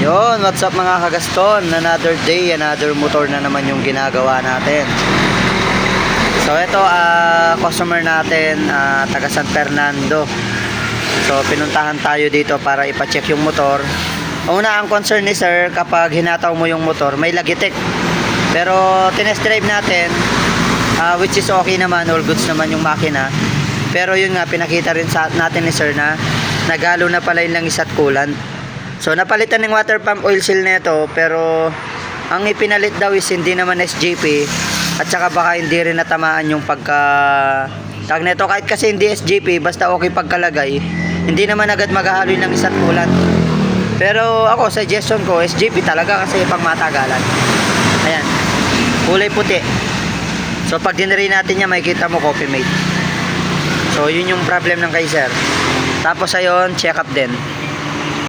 Yun, what's up mga kagaston? Another day, another motor na naman yung ginagawa natin. So ito, customer natin, taga San Fernando. So pinuntahan tayo dito para ipacheck yung motor. Una, ang concern ni sir, kapag hinataw mo yung motor, may lagitik. Pero tinest drive natin, which is okay naman, all goods naman yung makina. Pero yun nga, pinakita rin sa natin ni sir na nagalo na pala yung langis at coolant. So napalitan ng water pump oil seal nito, pero ang ipinalit daw is hindi naman SGP, at saka baka hindi rin natamaan yung tag nito. Kahit kasi hindi SGP, basta okay pagkalagay, hindi naman agad maghahalo yung langis at coolant. Pero ako, suggestion ko, SGP talaga kasi pang matagalan. Ayan, kulay puti. So pag diniri natin niya, makikita mo coffee mate. So yun yung problem ng kay sir. Tapos ayun, check up din.